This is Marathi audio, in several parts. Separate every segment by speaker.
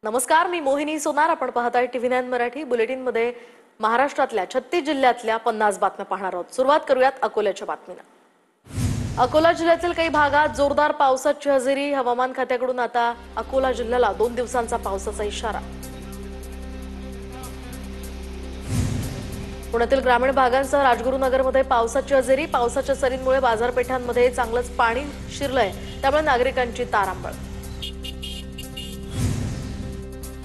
Speaker 1: नमस्कार, मी मोहिनी सोनार. आपण पाहताय TV9 मराठी बुलेटिन मध्ये महाराष्ट्रातल्या 36 जिल्ह्यातल्या 50 बातम्या पाहणार आहोत. सुरुवात करूयात अकोल्याच्या बातमीने. अकोला जिल्ह्यातील काही भागात जोरदार पावसाची हजेरी. हवामान खात्याकडून आता अकोला जिल्ह्याला 2 दिवसांचा पावसाचा इशारा. पुण्यातील ग्रामीण भागांसह राजगुरुनगरमध्ये पावसाची हजेरी. पावसाच्या सरींमुळे बाजारपेठांमध्ये चांगलंच पाणी शिरलंय, त्यामुळे नागरिकांची तारांबळ.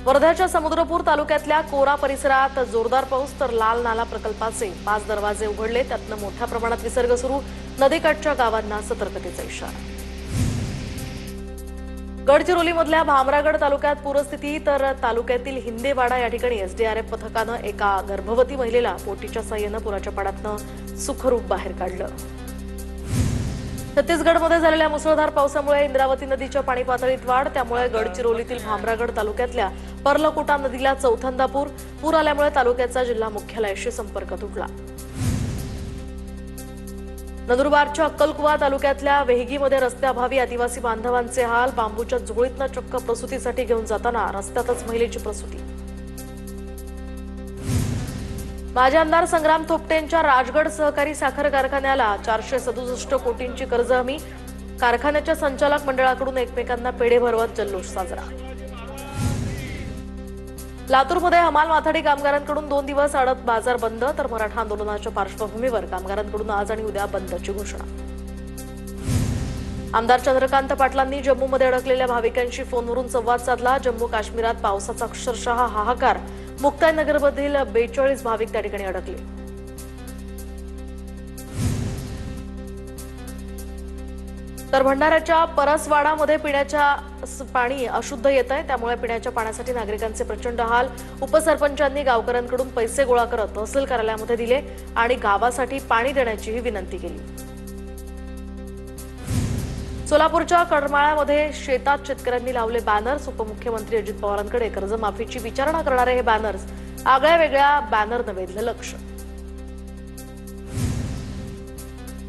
Speaker 1: वर्ध्याच्या समुद्रपूर तालुक्यातल्या कोरा परिसरात जोरदार पाऊस, तर लाल नाला प्रकल्पाचे 5 दरवाजे उघडले, त्यातनं मोठ्या प्रमाणात विसर्ग सुरू. नदीकाठच्या गावांना सतर्कतेचा इशारा. गडचिरोलीमधल्या भामरागड तालुक्यात पूरस्थिती, तर तालुक्यातील हिंदेवाडा या ठिकाणी SDRF पथकानं एका गर्भवती महिलेला बोटीच्या साह्यानं पुराच्या पाण्यातनं सुखरूप बाहेर काढलं. छत्तीसगडमध्ये झालेल्या मुसळधार पावसामुळे इंद्रावती नदीच्या पाणी पातळीत वाढ, त्यामुळे गडचिरोलीतील भामरागड तालुक्यातल्या पर्लकोटा नदीला चौथ्यांदा पूर आल्यामुळे तालुक्याचा जिल्हा मुख्यालयाशी संपर्क तुटला. नंदुरबारच्या अक्कलकुवा तालुक्यातल्या वेहगीमध्ये रस्त्याअभावी आदिवासी बांधवांचे हाल. बांबूच्या झोळीतनं चक्क प्रसूतीसाठी घेऊन जाताना रस्त्यातच महिलेची प्रसूती. माजी आमदार संग्राम थोपटेंच्या राजगड सहकारी साखर कारखान्याला 467 कोटींची कर्ज हमी. कारखान्याच्या संचालक मंडळाकडून एकमेकांना पेढे भरवत जल्लोष साजरा. लातूरमध्ये हमाल माथाडी कामगारांकडून 2 दिवस आडत बाजार बंद, तर मराठा आंदोलनाच्या पार्श्वभूमीवर कामगारांकडून आज आणि उद्या बंदची घोषणा. आमदार चंद्रकांत पाटलांनी जम्मूमध्ये अडकलेल्या भाविकांशी फोनवरून संवाद साधला. जम्मू काश्मीरात पावसाचा अक्षरशः हाहाकार. मुक्ताईनगरमधील 42 भाविक त्या ठिकाणी अडकले. तर भंडाऱ्याच्या परसवाडामध्ये पिण्याच्या पाणी अशुद्ध येत आहे, त्यामुळे पिण्याच्या पाण्यासाठी नागरिकांचे प्रचंड हाल. उपसरपंचांनी गावकऱ्यांकडून पैसे गोळा करत तहसील कार्यालयामध्ये दिले आणि गावासाठी पाणी देण्याचीही विनंती केली. सोलापूरच्या करमाळ्यामध्ये शेतात शेतकऱ्यांनी लावले बॅनर्स. उपमुख्यमंत्री अजित पवारांकडे कर्जमाफीची विचारणा करणारे हे बॅनर्स. आगळ्या वेगळ्या बॅनरनं वेधलं लक्ष.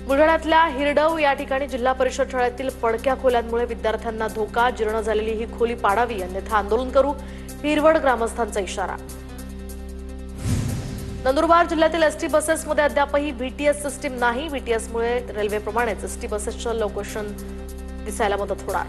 Speaker 1: बुलढाण्यातल्या हिरडव या ठिकाणी जिल्हा परिषद शाळेतील पडक्या खोल्यांमुळे विद्यार्थ्यांना धोका. जीर्ण झालेली ही खोली पाडावी, अन्यथा आंदोलन करू. हिरवड ग्रामस्थांचा इशारा. नंदुरबार जिल्ह्यातील एसटी बसेसमध्ये अद्यापही VTS सिस्टीम नाही. VTSमुळे रेल्वेप्रमाणेच एसटी बसेसचं लोकेशन दिसायला मदत होणार.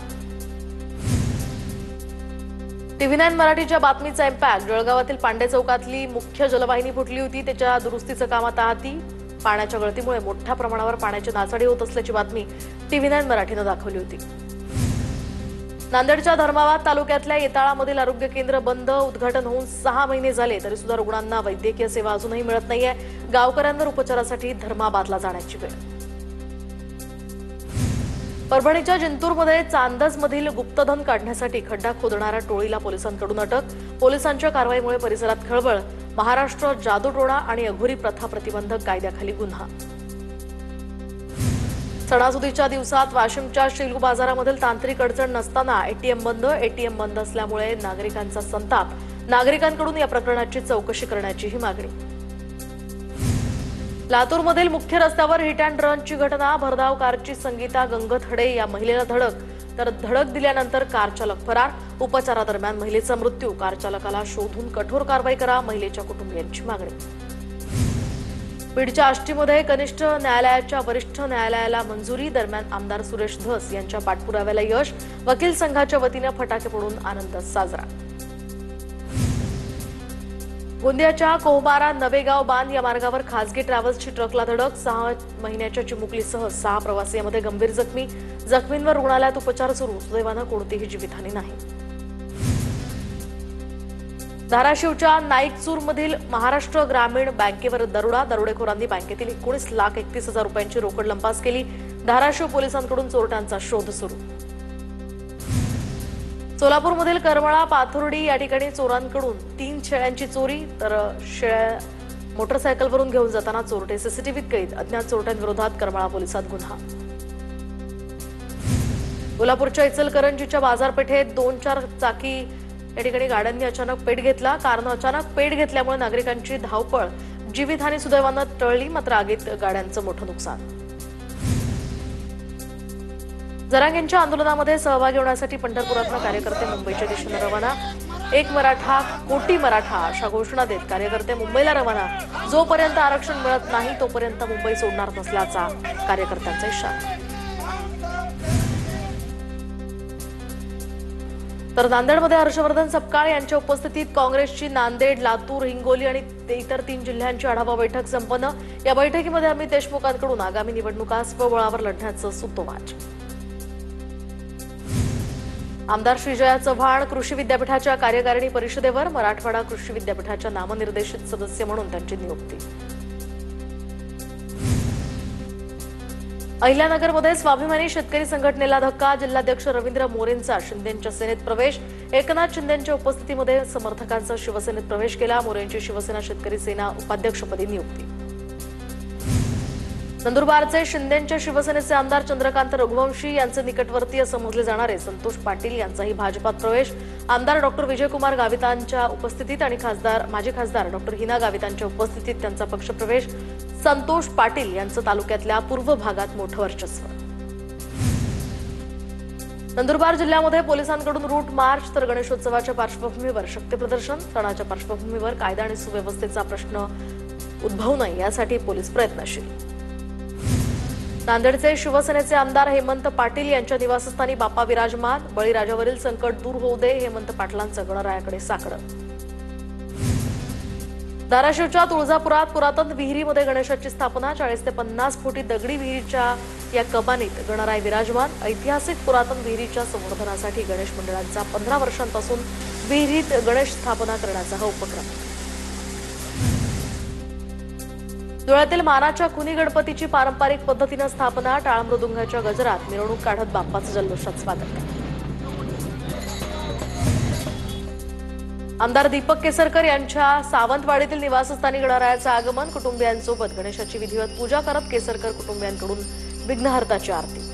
Speaker 1: TV9 मराठीच्या बातमीचा इम्पॅक्ट. जळगावातील पांडे चौकातली मुख्य जलवाहिनी फुटली होती, त्याच्या दुरुस्तीचं काम आता हाती. पाण्याच्या गळतीमुळे मोठ्या प्रमाणावर पाण्याची नासाडी होत असल्याची बातमी TV9 मराठीनं दाखवली होती. नांदेडच्या धर्माबाद तालुक्यातल्या येताळामधील आरोग्य केंद्र बंद. उद्घाटन होऊन 6 महिने झाले तरी सुद्धा रुग्णांना वैद्यकीय सेवा अजूनही मिळत नाहीये. गावकऱ्यांवर उपचारासाठी धर्माबादला जाण्याची वेळ. परभणीच्या जिंतूरमध्ये चांदसमधील गुप्तधन काढण्यासाठी खड्डा खोदणाऱ्या टोळीला पोलिसांकडून अटक. पोलिसांच्या कारवाईमुळे परिसरात खळबळ. महाराष्ट्र जादूटोणा आणि अघोरी प्रथा प्रतिबंधक कायद्याखाली गुन्हा. सणासुदीच्या दिवसात वाशिमच्या शेलू बाजारामधील तांत्रिक अडचण नसताना ATM बंद. ATM बंद असल्यामुळे नागरिकांचा संताप. नागरिकांकडून या प्रकरणाची चौकशी करण्याचीही मागणी. लातूरमधील मुख्य रस्त्यावर हिट अँड रनची घटना. भरधाव कारची संगीता गंगथडे या महिलेला धडक, तर धडक दिल्यानंतर कार चालक फरार. उपचारादरम्यान महिलेचा मृत्यू. कार चालकाला शोधून कठोर कारवाई करा, महिलेच्या कुटुंबियांची मागणी. बीडच्या आष्टीमध्ये कनिष्ठ न्यायालयाच्या वरिष्ठ न्यायालयाला मंजुरी. दरम्यान आमदार सुरेश धस यांच्या पाठपुराव्याला यश. वकील संघाच्या वतीनं फटाके फोडून आनंद साजरा. गोंदियाच्या कोहमारा नवेगाव बांध या मार्गावर खासगी ट्रॅव्हल्सची ट्रकला धडक. 6 महिन्याच्या चिमुकलीसह 6 प्रवासी यामध्ये गंभीर जखमी. जखमींवर रुग्णालयात उपचार सुरू. सुदैवानं कोणतीही जीवितहानी नाही. धाराशिवच्या नाईकचूरमधील महाराष्ट्र ग्रामीण बँकेवर दरोडा. दरोडेखोरांनी बँकेतील 19,31,000 रुपयांची रोकड लंपास केली. धाराशिव पोलिसांकडून चोरट्यांचा शोध सुरू. सोलापूरमधील करमाळा पाथर्डी या ठिकाणी चोरांकडून 3 शेळ्यांची चोरी, तर शेळ्या मोटरसायकलवरून घेऊन जाताना चोरटे सीसीटीव्हीत कैद. अज्ञात चोरट्यांविरोधात करमाळा पोलिसात गुन्हा. कोल्हापूरच्या इचलकरंजीच्या बाजारपेठेत 2-4 चाकी या ठिकाणी गाड्यांनी अचानक पेट घेतला. कारनं अचानक पेट घेतल्यामुळे नागरिकांची धावपळ. जीवितहानी सुदैवानं टळली, मात्र आगीत गाड्यांचं मोठं नुकसान. जरांगेंच्या आंदोलनामध्ये सहभागी होण्यासाठी पंढरपुरातून कार्यकर्ते मुंबईच्या दिशेने रवाना. एक मराठा कोटी मराठा अशा घोषणा देत कार्यकर्ते मुंबईला रवाना. जोपर्यंत आरक्षण मिळत नाही तोपर्यंत मुंबई सोडणार नसल्याचा कार्यकर्त्यांचा इशारा. तर नांदेडमध्ये हर्षवर्धन सपकाळ यांच्या उपस्थितीत काँग्रेसची नांदेड, लातूर, हिंगोली आणि इतर 3 जिल्ह्यांची आढावा बैठक संपन्न. या बैठकीमध्ये अमित देशमुखांकडून आगामी निवडणुका स्वबळावर लढण्याचं सूतोवाच. आमदार श्रीजया चव्हाण कृषी विद्यापीठाच्या कार्यकारिणी परिषदेवर. मराठवाडा कृषी विद्यापीठाच्या नामनिर्देशित सदस्य म्हणून त्यांची नियुक्ती. अहिल्यानगरमध्ये स्वाभिमानी शेतकरी संघटनेला धक्का. जिल्हाध्यक्ष रवींद्र मोरेंचा शिंदेंच्या सेनेत प्रवेश. एकनाथ शिंदेंच्या उपस्थितीमध्ये समर्थकांचा शिवसेनेत प्रवेश केला. मोरेंची शिवसेना शेतकरी सेना उपाध्यक्षपदी नियुक्ती. नंदुरबारचे शिंदेंच्या शिवसेनेचे आमदार चंद्रकांत रघुवंशी यांचे निकटवर्तीय समजले जाणारे संतोष पाटील यांचाही भाजपात प्रवेश. आमदार डॉक्टर विजयकुमार गावितांच्या उपस्थितीत आणि माजी खासदार डॉक्टर हिना गावितांच्या उपस्थितीत त्यांचा पक्षप्रवेश. संतोष पाटील यांचं तालुक्यातल्या पूर्व भागात मोठं वर्चस्व. नंदुरबार जिल्ह्यामध्ये पोलिसांकडून रूट मार्च तर गणेशोत्सवाच्या पार्श्वभूमीवर शक्तीप्रदर्शन. सणाच्या पार्श्वभूमीवर कायदा आणि सुव्यवस्थेचा प्रश्न उद्भवू नये यासाठी पोलीस प्रयत्नशील. नांदेडचे शिवसेनेचे आमदार हेमंत पाटील यांच्या निवासस्थानी बाप्पा विराजमान. बळीराजावरील संकट दूर होऊ दे, हेमंत पाटलांचं गणरायाकडे साकडं. धाराशिवच्या तुळजापुरात पुरातन विहिरीमध्ये गणेशाची स्थापना. 40 ते 50 फुटी दगडी विहिरीच्या या कमानीत गणराय विराजमान. ऐतिहासिक पुरातन विहिरीच्या संवर्धनासाठी गणेश मंडळांचा 15 वर्षांपासून विहिरीत गणेश स्थापना करण्याचा हा उपक्रम. धुळ्यातील मानाच्या खुनी गणपतीची पारंपरिक पद्धतीनं स्थापना. टाळ मृदुंगाच्या गजरात मिरवणूक काढत बाप्पाचं जल्लोषात स्वागत. आमदार दीपक केसरकर यांच्या सावंतवाडीतील निवासस्थानी गणरायाचं आगमन. कुटुंबियांसोबत गणेशाची विधिवत पूजा करत केसरकर कुटुंबियांकडून विघ्नहर्ताची आरती.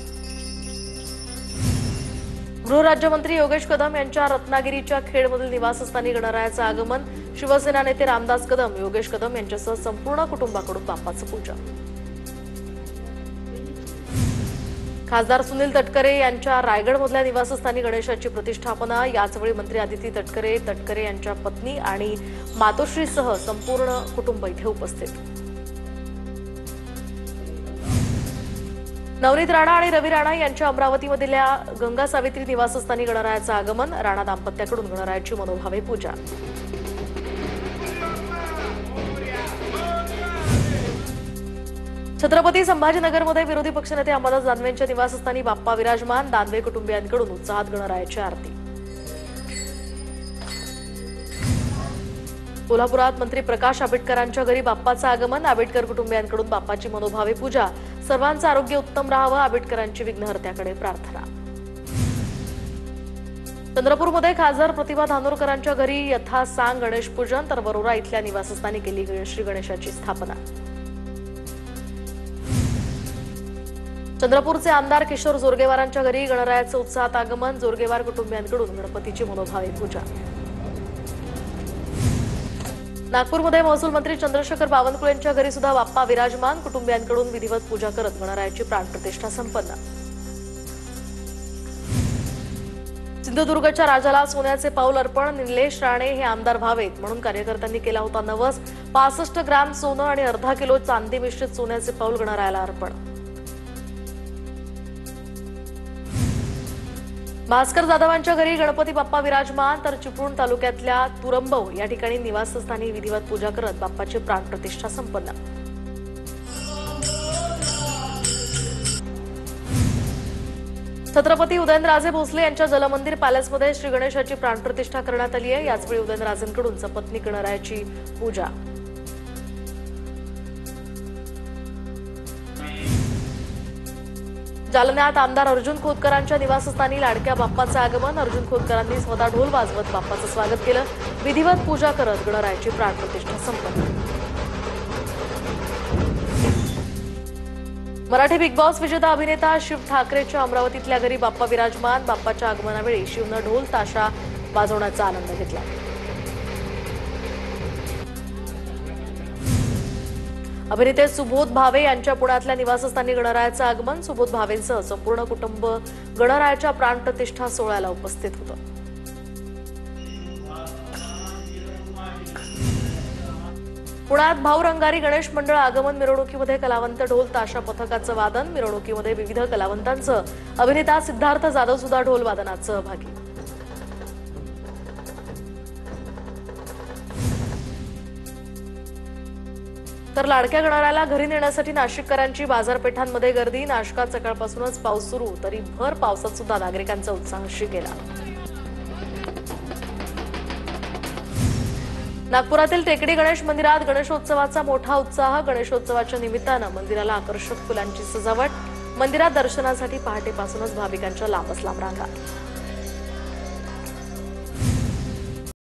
Speaker 1: गृहराज्यमंत्री योगेश कदम यांच्या रत्नागिरीच्या खेडमधील निवासस्थानी गणरायाचं आगमन. शिवसेना नेते रामदास कदम, योगेश कदम यांच्यासह संपूर्ण कुटुंबाकडून बाप्पाचं पूजा. खासदार सुनील तटकरे यांच्या रायगडमधल्या निवासस्थानी गणेशाची प्रतिष्ठापना. याचवेळी मंत्री आदिती तटकरे यांच्या पत्नी आणि मातोश्रीसह संपूर्ण कुटुंब इथे उपस्थित. नवनीत राणा आणि रवी राणा यांच्या अमरावतीमधल्या गंगा सावित्री निवासस्थानी गणरायाचं आगमन. राणा दाम्पत्याकडून गणरायाची मनोभावे पूजा. छत्रपती संभाजीनगरमध्ये विरोधी पक्षनेते अंबादास दानवेंच्या निवासस्थानी बाप्पा विराजमान. दानवे कुटुंबियांकडून उत्साहात गणरायाची आरती. कोल्हापुरात मंत्री प्रकाश आंबेडकरांच्या घरी बाप्पाचं आगमन. आंबेडकर कुटुंबियांकडून बाप्पाची मनोभावे पूजा. सर्वांचं आरोग्य उत्तम राहावं, आंबेडकरांची विघ्नहर्त्याकडे प्रार्थना. चंद्रपूरमध्ये खासदार प्रतिभा धानोरकरांच्या घरी यथासांग गणेश पूजन. तर वरोरा इथल्या निवासस्थानी केली श्री गणेशाची स्थापना. चंद्रपूरचे आमदार किशोर जोरगेवारांच्या घरी गणरायाचं उत्साहात आगमन. जोरगेवार कुटुंबियांकडून गणपतीची मनोभावे पूजा. नागपूरमध्ये महसूल मंत्री चंद्रशेखर बावनकुळेंच्या घरी सुद्धा बाप्पा विराजमान. कुटुंबियांकडून विधिवत पूजा करत गणरायाची प्राणप्रतिष्ठा संपन्न. सिंधुदुर्गच्या राजाला सोन्याचे पाऊल अर्पण. निलेश राणे हे आमदार व्हावेत म्हणून कार्यकर्त्यांनी केला होता नवस. 65 ग्रॅम सोनं आणि अर्धा किलो चांदी मिश्रित सोन्याचे पाऊल गणरायाला अर्पण. भास्कर जाधवांच्या घरी गणपती बाप्पा विराजमान. तर चिपळूण तालुक्यातल्या तुरंबव या ठिकाणी निवासस्थानी विधिवत पूजा करत बाप्पाची प्राणप्रतिष्ठा संपन्न. छत्रपती उदयनराजे भोसले यांच्या जलमंदिर पॅलेसमध्ये श्री गणेशाची प्राणप्रतिष्ठा करण्यात आली आहे. याचवेळी उदयनराजेंकडून सपत्नीक गणरायाची पूजा. जालन्यात आमदार अर्जुन खोतकरांच्या निवासस्थानी लाडक्या बाप्पाचं आगमन. अर्जुन खोतकरांनी स्वतः ढोल वाजवत बाप्पाचं स्वागत केलं. विधिवत पूजा करत गणरायाची प्राणप्रतिष्ठा संपन्न. मराठी बिग बॉस विजेता अभिनेता शिव ठाकरेच्या अमरावतीतल्या घरी बाप्पा विराजमान. बाप्पाच्या आगमनावेळी शिवनं ढोल ताशा वाजवण्याचा आनंद घेतला. अभिनेते सुबोध भावे यांच्या पुण्यातल्या निवासस्थानी गणरायाचं आगमन. सुबोध भावेंसह संपूर्ण कुटुंब गणरायाच्या प्राणप्रतिष्ठा सोहळ्याला उपस्थित होतं. पुण्यात भाऊरंगारी गणेश मंडळ आगमन मिरवणुकीमध्ये कलावंत ढोल ताशा पथकाचं वादन। मिरवणुकीमध्ये विविध कलावंतांचं अभिनेता सिद्धार्थ जाधव सुद्धा ढोल वादनात सहभागी। तर लाडक्या गणरायाला घरी नेण्यासाठी नाशिककरांची बाजारपेठांमध्ये गर्दी। नाशिकात सकाळपासूनच पाऊस सुरू, तरी भर पावसात सुद्धा नागरिकांचा उत्साह शिकेला। नागपुरातील टेकडी गणेश मंदिरात गणेशोत्सवाचा मोठा उत्साह। गणेशोत्सवाच्या निमित्तानं मंदिराला आकर्षक फुलांची सजावट। मंदिरात दर्शनासाठी पहाटेपासूनच भाविकांच्या लांबच लांब रांगा।